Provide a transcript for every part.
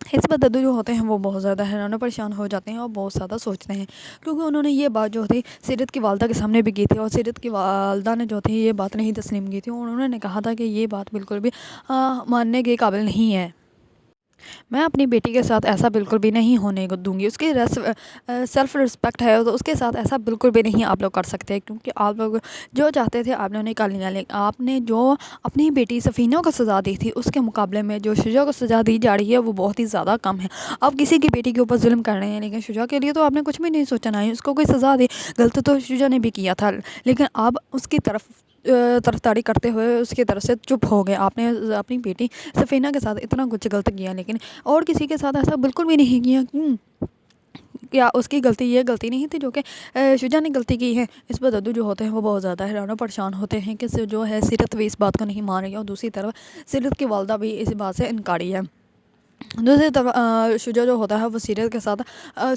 اس پر ددو جو ہوتے ہیں وہ بہت زیادہ حیران و پریشان ہو جاتے ہیں اور بہت زیادہ سوچتے ہیں، کیونکہ انہوں نے یہ بات جو تھی سیرت کی والدہ کے سامنے بھی کی تھی، اور سیرت کی والدہ نے جو تھی یہ بات نہیں تسلیم کی تھی، اور انہوں نے کہا تھا کہ یہ بات بالکل بھی ماننے کے قابل نہیں ہے، میں اپنی بیٹی کے ساتھ ایسا بالکل بھی نہیں ہونے دوں گی، اس کی سیلف رسپیکٹ ہے تو اس کے ساتھ ایسا بالکل بھی نہیں آپ لوگ کر سکتے، کیونکہ آپ لوگ جو چاہتے تھے آپ نے کر لیا، لیکن آپ نے جو اپنی بیٹی سفینہ کو سزا دی تھی اس کے مقابلے میں جو شجاع کو سزا دی جا رہی ہے وہ بہت ہی زیادہ کم ہے۔ آپ کسی کی بیٹی کے اوپر ظلم کر رہے ہیں، لیکن شجاع کے لیے تو آپ نے کچھ بھی نہیں سوچا، نہ ہی اس کو کوئی سزا دی، غلط تو شجاع نے بھی کیا تھا، لیکن آپ اس کی طرفداری کرتے ہوئے اس کی طرف سے چپ ہو گئے۔ آپ نے اپنی بیٹی سفینہ کے ساتھ اتنا کچھ غلط کیا، لیکن اور کسی کے ساتھ ایسا بالکل بھی نہیں کیا۔ کیا اس کی غلطی یہ غلطی نہیں تھی جو کہ شجاع نے غلطی کی ہے؟ اس پر ددو جو ہوتے ہیں وہ بہت زیادہ حیران و پریشان ہوتے ہیں کہ جو ہے سیرت بھی اس بات کو نہیں مان رہی ہے، اور دوسری طرف سیرت کی والدہ بھی اس بات سے انکاری ہے۔ دوسری طرف شجاع جو ہوتا ہے وہ سیرت کے ساتھ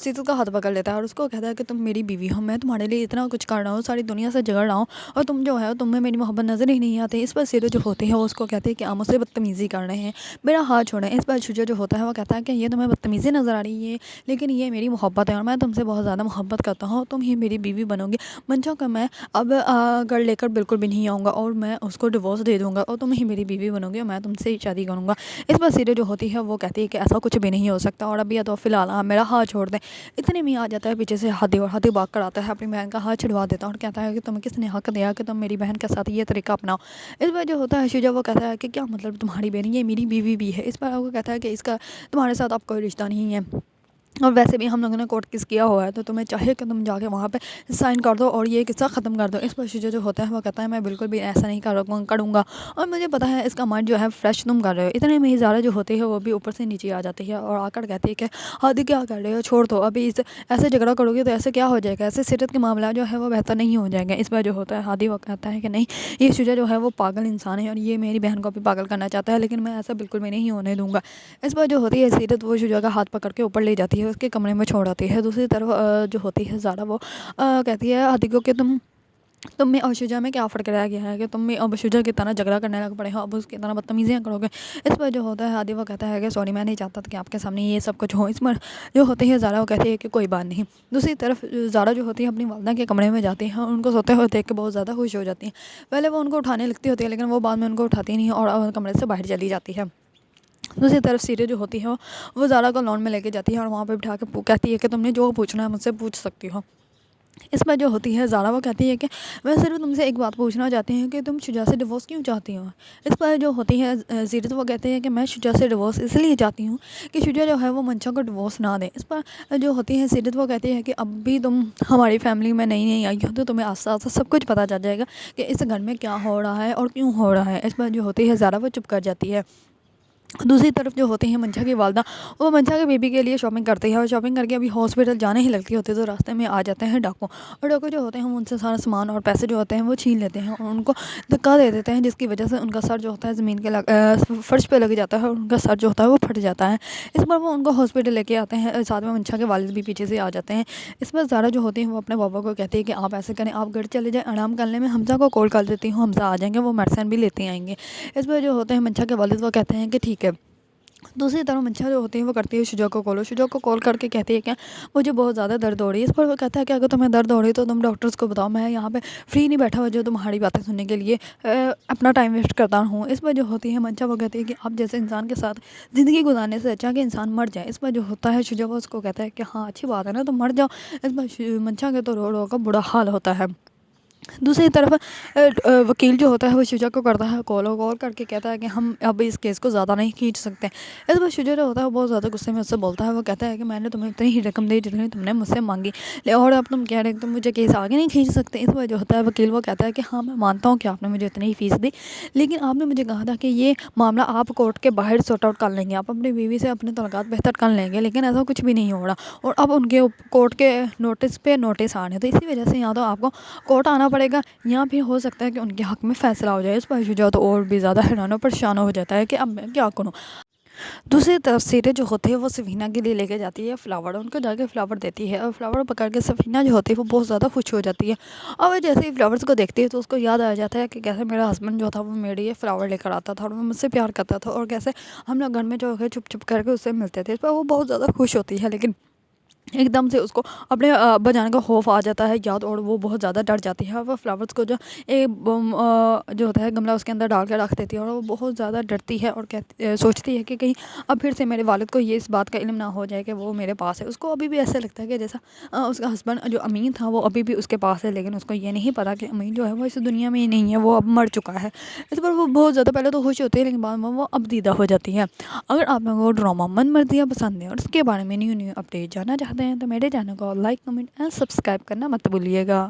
سیرت کا ہاتھ پکڑ لیتا ہے اور اس کو کہتا ہے کہ تم میری بیوی ہو، میں تمہارے لیے اتنا کچھ کر رہا ہوں، ساری دنیا سے جگڑ رہا ہوں، اور تم جو ہے تمہیں میری محبت نظر ہی نہیں آتی۔ اس پر سیرت جو ہوتی ہے وہ اس کو کہتی ہے کہ آپ مجھ سے بدتمیزی کر رہے ہیں، میرا ہاتھ چھوڑیں۔ اس پر شجاع جو ہوتا ہے وہ کہتا ہے کہ یہ تمہیں بدتمیزی نظر آ رہی ہے، لیکن یہ میری محبت ہے اور میں تم سے بہت زیادہ محبت کرتا ہوں، تم ہی میری بیوی بنو گی، منشا کا میں اب گھر لے کر بالکل بھی نہیں آؤں گا، اور میں اس کو ڈیورس دے دوں گا، اور تم ہی میری بیوی بنو گی، اور میں تم سے شادی کروں گا۔ اس پر سیرت جو ہوتی ہے وہ کہتی ہے کہ ایسا کچھ بھی نہیں ہو سکتا، اور ابھی تو فی الحال میرا ہاتھ چھوڑ دیں۔ اتنے میں آ جاتا ہے پیچھے سے ہاتھی، اور ہاتھی بھاگ کر آتا ہے، اپنی بہن کا ہاتھ چھڑوا دیتا ہے اور کہتا ہے کہ تمہیں کس نے حق دیا کہ تم میری بہن کے ساتھ یہ طریقہ اپناؤ۔ اس پر جو ہوتا ہے شجاع وہ کہتا ہے کہ کیا مطلب تمہاری بہن، یہ میری بیوی بھی ہے۔ اس پر وہ کہتا ہے کہ اس کا تمہارے ساتھ اب کوئی رشتہ نہیں ہے، اور ویسے بھی ہم لوگوں نے کورٹ کیس کیا ہوا ہے، تو تمہیں چاہیے کہ تم جا کے وہاں پہ سائن کر دو اور یہ قصہ ختم کر دو۔ اس پر شجاع جو ہوتا ہے وہ کہتا ہے میں بالکل بھی ایسا نہیں کروں گا، اور مجھے پتا ہے اس کا مائنڈ جو ہے فریش تم کر رہے ہو۔ اتنے میں ہی زارا جو ہوتی ہے وہ بھی اوپر سے نیچے آ جاتی ہے اور آ کر کہتی ہے کہ ہادی کیا کر رہے ہو، چھوڑ دو، ابھی اس ایسے جھگڑا کرو گے تو ایسے کیا ہو جائے گا، ایسے سیرت کے معاملہ جو ہے وہ بہتر نہیں ہو جائیں گے۔ اس پر جو ہوتا ہے ہادی وہ کہتا ہے کہ نہیں، یہ شجاع جو ہے وہ پاگل انسان ہے اور یہ میری بہن کو بھی پاگل کرنا چاہتا ہے، لیکن میں ایسا بالکل بھی نہیں ہونے دوں گا۔ اس پر جو ہوتی ہے سیرت وہ شجاع کا ہاتھ پکڑ کے اوپر لے جاتی ہے، اس کے کمرے میں چھوڑ آتی ہے۔ دوسری طرف جو ہوتی ہے زارا وہ کہتی ہے ہادی کو کہ تم میں اور شجاع میں کیا فرق رہ گیا ہے کہ تم میں اب شجاع کی طرح جھگڑا کرنے لگ پڑے ہو، اب اس کی طرح بدتمیزیاں کرو گے۔ اس پر جو ہوتا ہے ہادی وہ کہتا ہے کہ سوری، میں نہیں چاہتا تھا کہ آپ کے سامنے یہ سب کچھ ہو۔ اس پر جو ہوتی ہے زارا وہ کہتی ہے کہ کوئی بات نہیں۔ دوسری طرف زارا جو ہوتی ہے اپنی والدہ کے کمرے میں جاتی ہے اور ان کو سوتے ہوئے دیکھ کے بہت زیادہ خوش ہو جاتی ہیں۔ پہلے وہ ان کو اٹھانے لگتی ہوتی ہے، لیکن وہ بعد میں ان کو اٹھاتی نہیں اور کمرے سے باہر چلی جاتی ہے۔ دوسری طرف سیرت جو ہوتی ہے وہ زارا کو لان میں لے کے جاتی ہے اور وہاں پہ بٹھا کے کہتی ہے کہ تم نے جو پوچھنا ہے مجھ سے پوچھ سکتی ہو۔ اس پر جو ہوتی ہے زارا وہ کہتی ہے کہ میں صرف تم سے ایک بات پوچھنا چاہتی ہوں کہ تم شجاع سے ڈیورس کیوں چاہتی ہو۔ اس پر جو ہوتی ہے سیرت وہ کہتے ہیں کہ میں شجاع سے ڈیورس اس لیے چاہتی ہوں کہ شجاع جو ہے وہ منشا کو ڈیورس نہ دے۔ اس پر جو ہوتی ہے سیرت وہ کہتی ہے کہ اب بھی تم ہماری فیملی میں نئی آئی ہو تو تمہیں آستے آستے سب کچھ پتہ چل جائے گا کہ اس گھر میں کیا ہو رہا ہے اور کیوں ہو رہا ہے۔ اس پر جو ہوتی ہے زارا وہ چپ کر جاتی ہے۔ دوسری طرف جو ہوتے ہیں منشا کی والدہ وہ منشا کے بیبی کے لیے شاپنگ کرتی ہے، اور شاپنگ کر کے ابھی ہاسپٹل جانے ہی لگتی ہوتی ہے تو راستے میں آ جاتے ہیں ڈاکو، اور ڈاکو جو ہوتے ہیں ان سے سارا سامان اور پیسے جو ہوتے ہیں وہ چھین لیتے ہیں اور ان کو دھکا دے دیتے ہیں، جس کی وجہ سے ان کا سر جو ہوتا ہے زمین کے فرش پہ لگ جاتا ہے اور ان کا سر جو ہوتا ہے وہ پھٹ جاتا ہے۔ اس پر وہ ان کو ہاسپٹل لے کے آتے ہیں، ساتھ میں منشا کے والد بھی پیچھے سے آ جاتے ہیں۔ اس پر زارا جو ہوتی ہیں وہ اپنے پاپا کو کہتی ہے کہ آپ ایسے کریں، آپ گھر چلے جائیں آرام کرنے میں، حمزہ کو کال کر دیتی ہوں، حمزہ آ جائیں گے، وہ میڈیسن بھی لیتے آئیں گے۔ اس پر جو ہوتے ہیں منشا کے والد وہ کہتے ہیں کہ ٹھیک ہے۔ دوسری طرف منشا جو ہوتی ہے وہ کرتی ہے شجاع کو کال کر کے کہتی ہے کہ مجھے بہت زیادہ درد ہو رہی ہے۔ اس پر وہ کہتا ہے کہ اگر تمہیں درد ہو رہی ہے تو تم ڈاکٹرز کو بتاؤ، میں یہاں پہ فری نہیں بیٹھا ہوا جو تمہاری باتیں سننے کے لیے اپنا ٹائم ویسٹ کرتا ہوں۔ اس پر جو ہوتی ہے منشا وہ کہتی ہے کہ آپ جیسے انسان کے ساتھ زندگی گزارنے سے اچھا کہ انسان مر جائے۔ اس پر جو ہوتا ہے شجاع وہ اس کو کہتا ہے کہ ہاں اچھی بات ہے نا، تم مر جاؤ۔ اس پر منشا کے تو رو رو کا برا حال ہوتا ہے۔ دوسری طرف وکیل جو ہوتا ہے وہ شجاع کو کرتا ہے کال کر کے کہتا ہے کہ ہم اب اس کیس کو زیادہ نہیں کھینچ سکتے۔ اس پر شجاع جو ہوتا ہے وہ بہت زیادہ غصے میں اس سے بولتا ہے، وہ کہتا ہے کہ میں نے تمہیں اتنی ہی رقم دی جتنی تم نے مجھ سے مانگی، اور اب تم کہہ رہے کہ تم مجھے کیس آگے نہیں کھینچ سکتے۔ اس پر جو ہوتا ہے وکیل وہ کہتا ہے کہ ہاں میں مانتا ہوں کہ آپ نے مجھے اتنی ہی فیس دی، لیکن آپ نے مجھے کہا تھا کہ یہ معاملہ آپ کورٹ کے باہر سارٹ آؤٹ کر لیں گے، آپ اپنی بیوی سے اپنے تعلقات بہتر کر لیں گے، لیکن ایسا کچھ بھی نہیں ہو رہا، اور اب ان کے کورٹ کے نوٹس پہ نوٹس آ رہے ہیں، تو اسی وجہ سے یا تو آپ کو کورٹ آنا پڑے گا یا پھر ہو سکتا ہے کہ ان کے حق میں فیصلہ ہو جائے۔ اس پر شجاع تو اور بھی زیادہ حیران و پریشان ہو جاتا ہے کہ اب میں کیا کروں۔ دوسری طرف سیرت جو ہوتی ہے وہ سفینہ کے لیے لے کے جاتی ہے فلاور، ان کو جا کے فلاور دیتی ہے، اور فلاور پکڑ کے سفینہ جو ہوتی ہے وہ بہت زیادہ خوش ہو جاتی ہے، اور وہ جیسے ہی فلاورس کو دیکھتی ہے تو اس کو یاد آ جاتا ہے کہ کیسے میرا ہسبینڈ جو تھا وہ میرے لیے فلاور لے کر آتا تھا اور وہ مجھ سے پیار کرتا تھا، اور کیسے ہم لوگ گھر میں جو ہے چھپ چھپ کر کے اس سے ملتے تھے، اس پر وہ بہت زیادہ خوش ہوتی ہے، لیکن ایک دم سے اس کو اپنے ابا جان کا خوف آ جاتا ہے یاد، اور وہ بہت زیادہ ڈر جاتی ہے، اور وہ فلاورس کو جو جو ہوتا ہے گملہ اس کے اندر ڈال کے رکھ دیتی ہے، اور وہ بہت زیادہ ڈرتی ہے اور سوچتی ہے کہ کہیں اب پھر سے میرے والد کو یہ اس بات کا علم نہ ہو جائے کہ وہ میرے پاس ہے۔ اس کو ابھی بھی ایسا لگتا ہے کہ جیسا اس کا ہسبینڈ جو امین تھا وہ ابھی بھی اس کے پاس ہے، لیکن اس کو یہ نہیں پتا کہ امین جو ہے وہ اس دنیا میں ہی نہیں ہے، وہ اب مر چکا ہے۔ اس پر وہ بہت زیادہ پہلے تو خوش ہوتی ہے، لیکن بعد میں وہ اب دیدہ ہو جاتی ہے۔ اگر آپ لوگوں کو ڈرامہ من مرضیاں پسند ہے اور اس کے بارے میں نیو اپڈیٹ جاننا چاہتے ہیں تو میرے چینل کو لائک، کمنٹ اینڈ سبسکرائب کرنا مت بھولیے گا۔